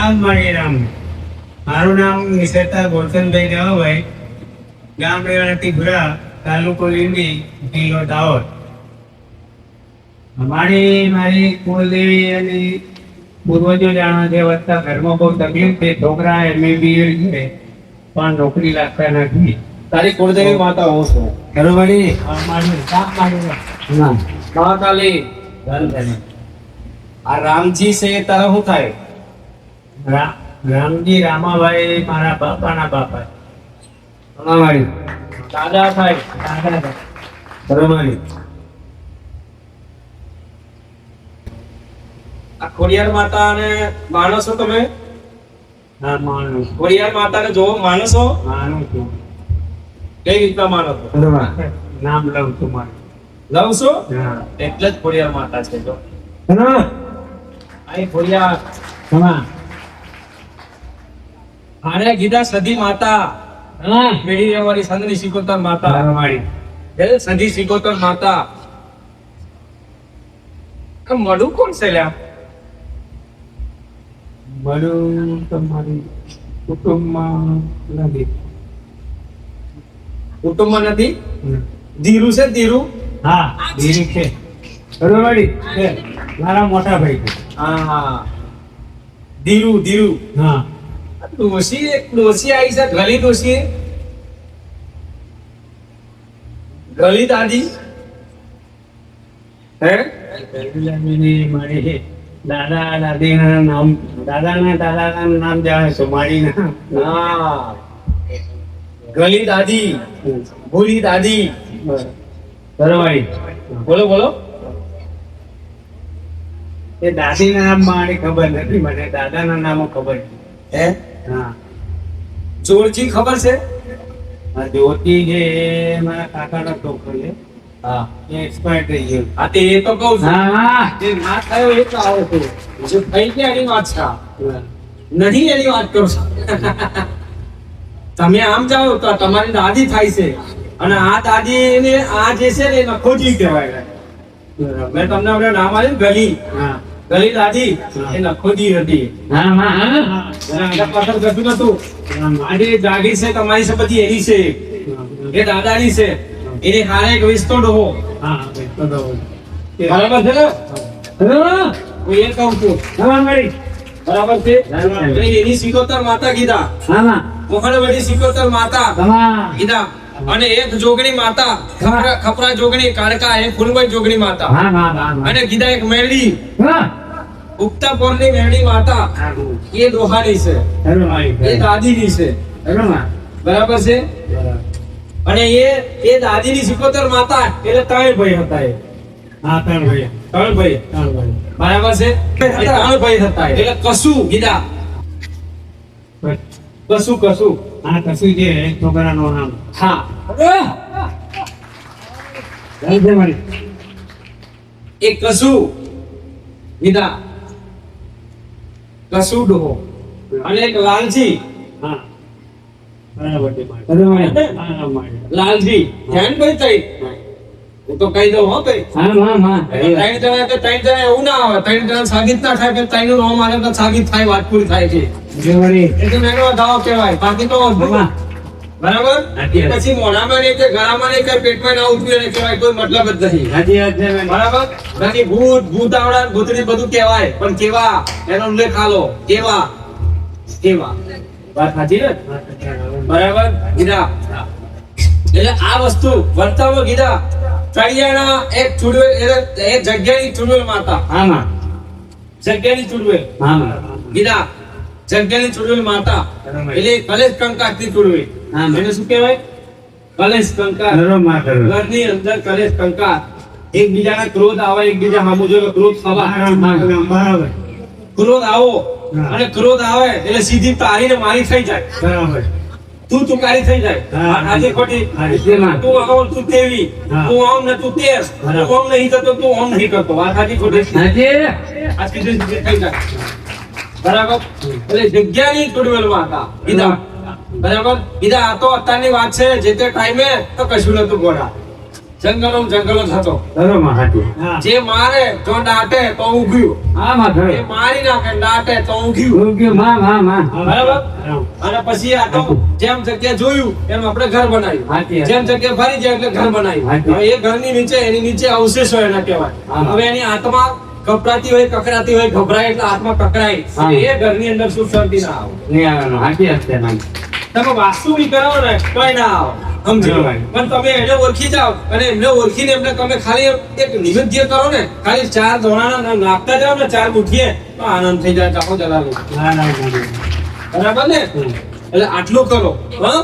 રામ મારી રામ. મારું નામ નિશેતા ગોરધનભાઈ દેવાભાઈ, ગામ રેવાડા ટીગરા, તાલુકો લીંબી, જિલ્લો દાહોદ. મારી કુળદેવી અને પૂર્વજો જાણવા છે વધતા ઘરમાં બહુ તકલીફ છે. છોકરા MA છે પણ નોકરી લાગતા નથી. તારી કુળદેવી માતા હું છું. બરોબર. મહાકાલી. આ રામજી છે એ તારા શું થાય? રામજી રામાભાઈ મારા બાપાના બાપા. દાદા થાય. બરોબર. આ ખોડિયાર માતા ને માનો છો તમે? હા, માનું ખોડિયાર માતા ને જોવો માનો છો? છું. કઈ રીતના માનો છો? બરોબર. નામ લઉં છું મારું. લવ છો હા. એટલે જ ખોડિયાર માતા છે. જો બરોબર. અહીં ખોડિયાર તમા. આને ગીધા સધી માતા, હા. મેળી રહેવાની સંધની સિકોતર માતા, તારવાડી. એ સધી સિકોતર માતા. આ મળું કોણ છે લ્યા? મારું તમારી કુટુંબમાં નથી. કુટુંબમાં નથી. ધીરુ છે ધીરુ. હા, ધીરે છે. બરોબર છે. મારા મોટા ભાઈ છે. હા, ધીરુ ધીરુ. હા. ડોસી આવી છે. ગલી ડોસી, ગલી દાદી હે? મારી દાદા દાદીના નામ, દાદાના નામ જાણે છો. મારીના. હા, ગલી દાદી, ભૂલી દાદી. બરોબર. બોલો બોલો. એ દાદીના નામ મારી ખબર નથી, મને દાદાના નામો ખબર છે. હે? હા. જોરજી ખબર છે? આ જ્યોતિ જે મારા કાકાનો છોકરો છે, હા, એ એક્સપાયર થઈ ગયો. આ તે એ તો કહું છું. હા. જે ના થયો એ તો આવો છો. જે થઈ ગયા એની વાત છે. નહીં એની વાત કરો છો. તમે આમ જાઓ તો તમારી દાદી થાય છે, અને આ દાદી ને આ જે છે ને એ નખોજી કહેવાય. મેં તમને આપણે નામ આપ્યું ગલી, હા. ગલી દાદી એ નખોજી હતી. હા, હા, હા. એટલે પસંદ કરતું નતું. મારી જાગીર છે તમારી છે બધી એની છે, એ દાદાની છે. એની હારે એક વિસ્તો ડોહો. હા, બરોબર. બરાબર છે ને? હા. હું એ કહું છું. હા, મારી. બરાબર છે? બરાબર. એટલે એની સિકોતર માતા કીધા, હા, હા. મોહનવડી સિકોતર માતા તમા. કીધા, અને એક જોગણી માતા, ખપરા જોગણી કાળકા, એક ફૂલભાઈ જોગણી માતા, હા, હા, હા, હા. અને કીધા એક મેરડી, હા. ઉગતા પોરની મેરડી માતા. હા, એ ડોહાની છે, બરોબર. એ દાદીની છે. બરોબર. બરાબર છે? અને એ દાદીની સિકોતર માતા એટલે ત્રણ ભાઈ હતા. એ હા, ત્રણ ભાઈ. ત્રણ ભાઈ. ત્રણ ભાઈ. બરાબર છે? એ ત્રણ ભાઈ હતા. એટલે કશું કીધા, બસ. કશું કશું. હા, કશું છે એક છોકરાનું નામ. હા, જય જય મારી. એ કશું કીધા, કશું ડોહો. અને એક લાલજી, હા. બરાબર છે મારી. બરોબર. હા, મારી. લાલજી ધ્યાન ભાઈ થઈ. હું તો કહી દઉં હો ભાઈ. હા, હા, હા. ત્રણ જણા કે ત્રણ જણા એવું ના આવે. ત્રણ જણા સાબિત ના થાય કે ત્રણનું નામ આવે તો સાબિત થાય, વાત પૂરી થાય છે. જય મારી. એટલે મેનો દાવો કહેવાય. બાકી તો બાબા. બરાબર. સાચી વાત. પછી મોઢામાં નહીં કે ગળામાં નહીં કે પેટમાં ના ઉતરી એને કહેવાય, કોઈ મતલબ જ નથી. સાચી વાત છે મારી. બરાબર. બાકી ભૂત આવડા ભૂતરી બધું કહેવાય, પણ કેવા એનો ઉલ્લેખ આલો. કેવા કેવા વાત સાચી ને? બરાબર કીધા. એટલે આ વસ્તુ વર્તાવો કીધા. તળિયાના એક ચૂડવેલ, એ જગ્યાની ચૂડવેલ માતા. હા, હા. જગ્યાની ચૂડવેલ હા, હા. કીધા. જગ્યાની ચૂડવેલ માતા એટલે કલેશ કંકાસની ચૂડવેલ. હા. એને શું કહેવાય? કલેશ કંકાસ. બરોબર, બરોબર. ઘરની અંદર કલેશ કંકાસ. એકબીજાના ક્રોધ આવે, એકબીજા સામુ જોઈને ક્રોધ થવા. બરાબર. ક્રોધ આવો હા. અને ક્રોધ આવે એટલે સીધી તારીને મારી થઈ જાય. બરાબર. તું તુકારી થઈ જાય. હા. આજે ખોટી. હા, તેમાં. તું આમ તું તેવી. હા. તું આમ ને તું તેર. બરાબર. તું આમ નહીં કરતો, તું આમ નહીં કરતો. વાત સાચી ખોટી? સાચી. આ સીધી સીધી થઈ જાય. બરાબર. એટલે જગ્યાની ચૂડવેલમાં હતા કીધા. બરાબર કીધા. આ તો અત્યારની વાત છે, જે તે ટાઈમે તો કશું નતું ગોળા. જંગલો થતો. બરોબર હાચું. હા જે મારે તો દાટે તો ઉગ્યું, હા માં જે ઘરે મારી નાખે દાટે તો ઉગ્યું. યોગ્ય માં બરાબર. અને પછી આ તો જેમ જગ્યા જોયું એમ આપણે ઘર બનાવ્યું. હાચી વાત. જેમ જગ્યા ફરી જાય એટલે ઘર બનાવ્યું. હાચી. હવે એ ઘરની નીચે એની નીચે અવશેષો એના કહેવાય. હા. હવે એની આત્મા કપડાતી હોય, કકડાતી હોય, ગભરાય એટલે આત્મા કકડાય. હા. એટલે એ ઘરની અંદર સુખ શાંતિ ના આવે. નહીં આવવાનું હાચી વાત છે નાની. તમે વાસ્તુ બી કરાવો ને તોય ના આવે. સમજી લો. બરાબર. પણ તમે એને ઓળખી જાઓ અને એમને ઓળખીને એમને તમે ખાલી એક નિવેદ્ય કરો ને, ખાલી 4 ધોણાના નાખતા જાઓ ને 4 મુઠ્ઠીએ, તો આનંદ થઈ જાય. ચાખો જલાલો. ના ના ના બરાબર ને? એટલે આટલું કરો. હા